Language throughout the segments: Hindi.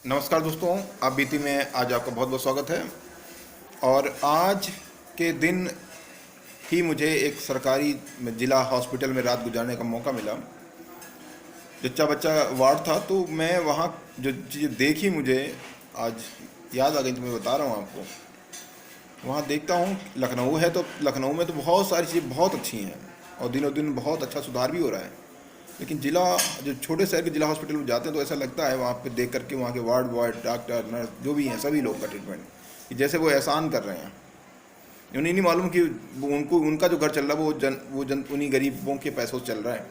नमस्कार दोस्तों, आप बीती में आज आपका बहुत बहुत स्वागत है। और आज के दिन ही मुझे एक सरकारी ज़िला हॉस्पिटल में रात गुजारने का मौका मिला। जच्चा बच्चा वार्ड था, तो मैं वहाँ जो चीज़ें देखी मुझे आज याद आ गई, तो मैं बता रहा हूँ आपको। वहाँ देखता हूँ, लखनऊ है तो लखनऊ में तो बहुत सारी चीज़ें बहुत अच्छी हैं और दिनों दिन बहुत अच्छा सुधार भी हो रहा है। लेकिन ज़िला जो छोटे शहर के ज़िला हॉस्पिटल में जाते हैं तो ऐसा लगता है वहाँ पे देख करके, वहाँ के वार्ड बॉय, डॉक्टर, नर्स जो भी हैं, सभी लोग का ट्रीटमेंट कि जैसे वो एहसान कर रहे हैं। उन्हें नहीं मालूम कि उनको उनका जो घर चल रहा है वो जन उन्हीं गरीबों के पैसों से चल रहा है।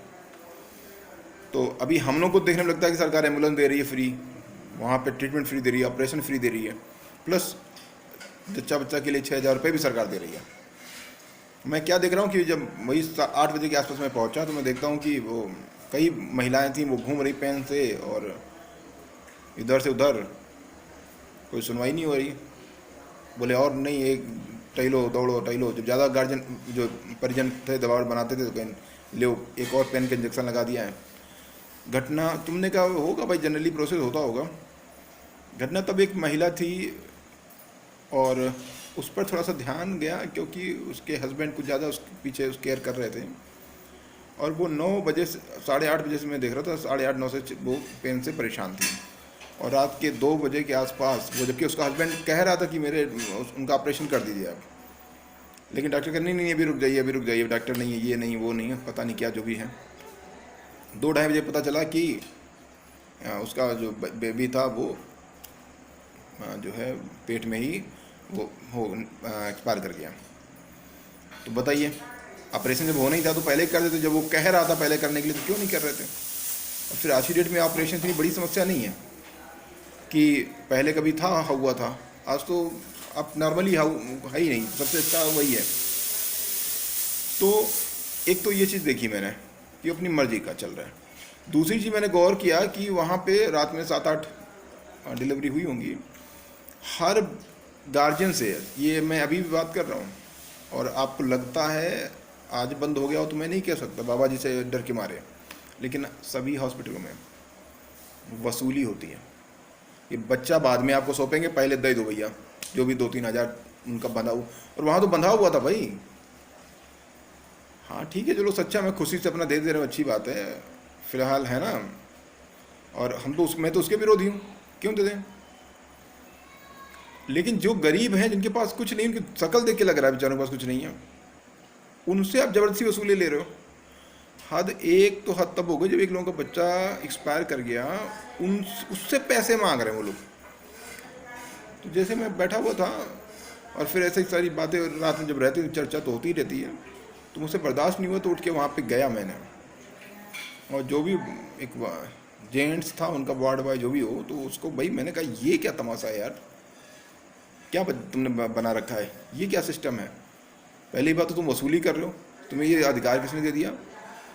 तो अभी हम लोग को देखने में लगता है कि सरकार एम्बुलेंस दे रही है फ्री, वहाँ पे ट्रीटमेंट फ्री दे रही है, ऑपरेशन फ्री दे रही है, प्लस बच्चा बच्चा के लिए 6,000 रुपये भी सरकार दे रही है। मैं क्या देख रहा हूँ कि जब वही 8 बजे के आसपास मैं पहुँचा तो मैं देखता हूँ कि वो कई महिलाएं थीं, वो घूम रही पेन से और इधर से उधर, कोई सुनवाई नहीं हो रही। बोले और नहीं, एक टहलो दौड़ो टहलो। जब ज़्यादा गार्जियन जो परिजन थे दबाव बनाते थे तो कहीं ले एक और पेन का इंजेक्शन लगा दिया है। घटना तुमने कहा होगा भाई, जनरली प्रोसेस होता होगा। घटना तब एक महिला थी और उस पर थोड़ा सा ध्यान गया क्योंकि उसके हस्बैंड कुछ ज़्यादा उसके पीछे उस केयर कर रहे थे। और वो 9 बजे से 8:30 बजे से मैं देख रहा था, 8:30-9 से वो पेन से परेशान थी। और रात के 2 बजे के आसपास वो, जबकि उसका हस्बैंड कह रहा था कि मेरे उनका ऑपरेशन कर दीजिए आप, लेकिन डॉक्टर कह नहीं नहीं अभी रुक जाइए, अभी रुक जाइए, डॉक्टर नहीं है, ये नहीं वो नहीं है, पता नहीं क्या जो भी है। 2-2:30 बजे पता चला कि उसका जो बेबी था वो जो है पेट में ही वो हो एक्सपायर कर गया। तो बताइए, ऑपरेशन जब होना ही था तो पहले ही कर देते। जब वो कह रहा था पहले करने के लिए तो क्यों नहीं कर रहे थे? और फिर आज की डेट में ऑपरेशन इतनी बड़ी समस्या नहीं है कि पहले कभी था हुआ था, आज तो अब नॉर्मली है ही नहीं, सबसे अच्छा वही है। तो एक तो ये चीज़ देखी मैंने कि अपनी मर्जी का चल रहा है। दूसरी चीज़ मैंने गौर किया कि वहाँ पे रात में 7-8 डिलीवरी हुई होंगी। हर गार्जियन से ये मैं अभी भी बात कर रहा हूँ, और आपको लगता है आज बंद हो गया हो तो मैं नहीं कह सकता बाबा जी से डर के मारे, लेकिन सभी हॉस्पिटलों में वसूली होती है। ये बच्चा बाद में आपको सौंपेंगे, पहले दे दो भैया जो भी 2-3 हज़ार उनका बंधा हुआ। और वहाँ तो बंधा हुआ था भाई। हाँ ठीक है, चलो सच्चा, मैं खुशी से अपना दे दे रहा हूँ, अच्छी बात है फिलहाल, है ना। और हम तो मैं तो उसके विरोधी हूँ, क्यों दे दें। लेकिन जो गरीब हैं, जिनके पास कुछ नहीं, उनकी शक्ल देख के लग रहा है बेचारों के पास कुछ नहीं है, उनसे आप ज़बरदस्ती वसूली ले रहे हो। हद तब हो गई जब एक लोगों का बच्चा एक्सपायर कर गया, उन उससे पैसे मांग रहे हैं वो लोग। तो जैसे मैं बैठा हुआ था और फिर ऐसे ही सारी बातें रात में जब रहती है चर्चा तो होती ही रहती है, तो मुझसे बर्दाश्त नहीं हुआ तो उठ के वहाँ पे गया मैंने। और जो भी एक जेंट्स था उनका वार्ड बॉय जो भी हो, तो उसको भाई मैंने कहा ये क्या तमाशा है यार, क्या तुमने बना रखा है, ये क्या सिस्टम है। पहली बात तो तुम वसूली कर रहे हो, तुम्हें ये अधिकार किसने दे दिया।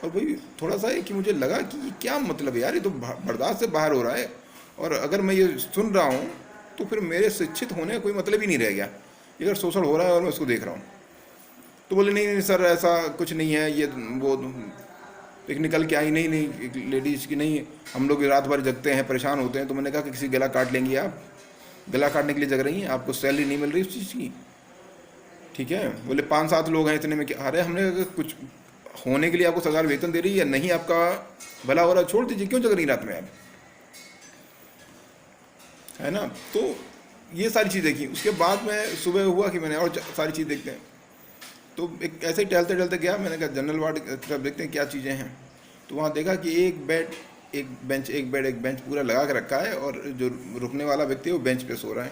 और भाई थोड़ा सा है कि मुझे लगा कि ये क्या मतलब है यार, ये तो बर्दाश्त से बाहर हो रहा है। और अगर मैं ये सुन रहा हूँ तो फिर मेरे शिक्षित होने का कोई मतलब ही नहीं रह गया। ये अगर शोषण हो रहा है और मैं उसको देख रहा हूँ, तो बोले नहीं नहीं सर ऐसा कुछ नहीं है, ये वो एक निकल के आई, नहीं नहीं लेडीज़ की नहीं, हम लोग रात भर जगते हैं, परेशान होते हैं। तो मैंने कहा कि किसी गला काट लेंगी आप, गला काटने के लिए जग रही हैं, आपको सैलरी नहीं मिल रही उस चीज़ की, ठीक है। बोले 5-7 लोग हैं, इतने में क्या। अरे हमने कुछ होने के लिए आपको सरकार वेतन दे रही है, नहीं आपका भला हो रहा, छोड़ दीजिए, क्यों जग रही रात में आप, है ना। तो ये सारी चीज़ देखी। उसके बाद में सुबह हुआ कि मैंने और सारी चीज़ देखते हैं, तो एक ऐसे ही टहलते टहलते गया, मैंने कहा जनरल वार्ड की तरफ देखते हैं क्या चीज़ें हैं। तो वहाँ देखा कि एक बेड एक बेंच, एक बेड एक बेंच पूरा लगा के रखा है, और जो रुकने वाला व्यक्ति है वो बेंच पे सो रहा है।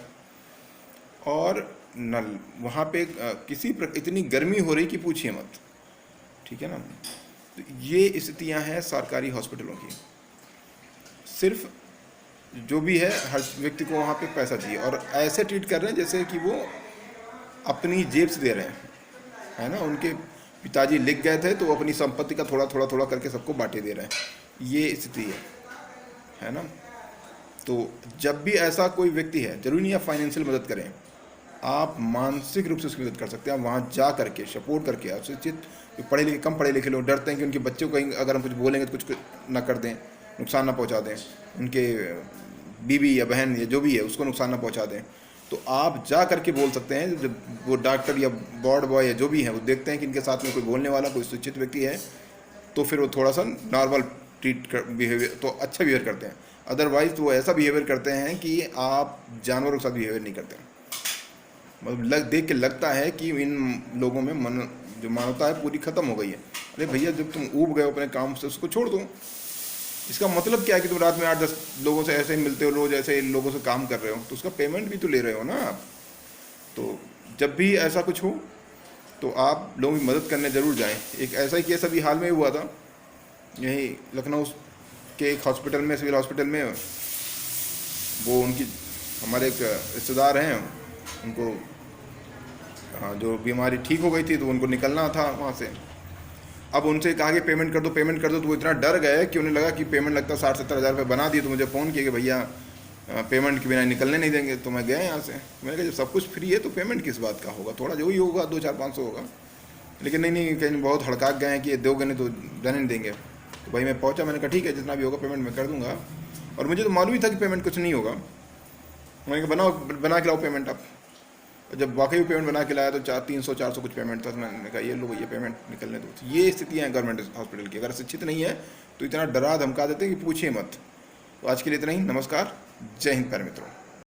और नल वहाँ पे इतनी गर्मी हो रही कि पूछिए मत, ठीक है ना। तो ये स्थितियाँ हैं सरकारी हॉस्पिटलों की। सिर्फ जो भी है हर व्यक्ति को वहाँ पे पैसा चाहिए, और ऐसे ट्रीट कर रहे हैं जैसे कि वो अपनी जेब से दे रहे हैं, है ना। उनके पिताजी लिख गए थे तो वो अपनी संपत्ति का थोड़ा थोड़ा थोड़ा करके सबको बांटे दे रहे हैं, ये स्थिति है ना। तो जब भी ऐसा कोई व्यक्ति है, जरूरी नहीं आप फाइनेंशियल मदद करें, आप मानसिक रूप से उसकी मदद कर सकते हैं। आप वहाँ जा करके सपोर्ट करके, आप शिक्षित पढ़े लिखे कम पढ़े लिखे लोग डरते हैं कि उनके बच्चों को कहीं अगर हम कुछ बोलेंगे तो कुछ ना कर दें, नुकसान ना पहुँचा दें, उनके बीवी या बहन या जो भी है उसको नुकसान ना पहुंचा दें, तो आप जा करके बोल सकते हैं। जब वो डॉक्टर या वार्ड बॉय या जो भी है वो देखते हैं कि इनके साथ में कोई बोलने वाला, कोई शिक्षित व्यक्ति है, तो फिर वो थोड़ा सा नॉर्मल बिहेवियर, तो अच्छा बिहेवियर करते हैं। अदरवाइज तो वो ऐसा बिहेवियर करते हैं कि आप जानवरों के साथ बिहेवियर नहीं करते। मतलब देख के लगता है कि इन लोगों में जो मानवता है पूरी ख़त्म हो गई है। अरे भैया, जब तुम ऊब गए अपने काम से, उसको छोड़ दो। इसका मतलब क्या है कि तुम रात में 8-10 लोगों से ऐसे ही मिलते हो, रोज़ ऐसे लोगों से काम कर रहे हो, तो उसका पेमेंट भी तो ले रहे हो ना आप। तो जब भी ऐसा कुछ हो तो आप लोगों की मदद करने ज़रूर जाएं। एक ऐसा ही केस अभी हाल में हुआ था, यही लखनऊ के एक हॉस्पिटल में, सिविल हॉस्पिटल में। वो उनकी हमारे एक रिश्तेदार हैं, उनको जो बीमारी ठीक हो गई थी तो उनको निकलना था वहाँ से। अब उनसे कहा कि पेमेंट कर दो, पेमेंट कर दो, तो वो इतना डर गए कि उन्हें लगा कि पेमेंट लगता 60-70 हज़ार रुपये बना दिए। तो मुझे फ़ोन किया कि भैया पेमेंट के बिना निकलने नहीं देंगे। तो मैं गया यहाँ से। मैंने कहा जब सब कुछ फ्री है तो पेमेंट किस बात का होगा, थोड़ा जो ही होगा 200-400-500 होगा। लेकिन नहीं, कहीं बहुत हड़काक गए हैं कि दोगे नहीं तो जाने नहीं देंगे। तो भाई मैं पहुँचा, मैंने कहा ठीक है, जितना भी होगा पेमेंट मैं कर दूँगा। और मुझे तो मालूम ही था कि पेमेंट कुछ नहीं होगा। मैंने कहा बना के लाओ पेमेंट आप। जब वाकई पेमेंट बना के लाया तो 300-400 कुछ पेमेंट था। तो मैंने कहा ये लो भैया पेमेंट निकलने दो। तो ये स्थितियाँ हैं गवर्नमेंट हॉस्पिटल की। अगर शिक्षित नहीं है तो इतना डरा धमका देते हैं कि पूछिए मत। तो आज के लिए इतना ही। नमस्कार, जय हिंद प्यारे मित्रों।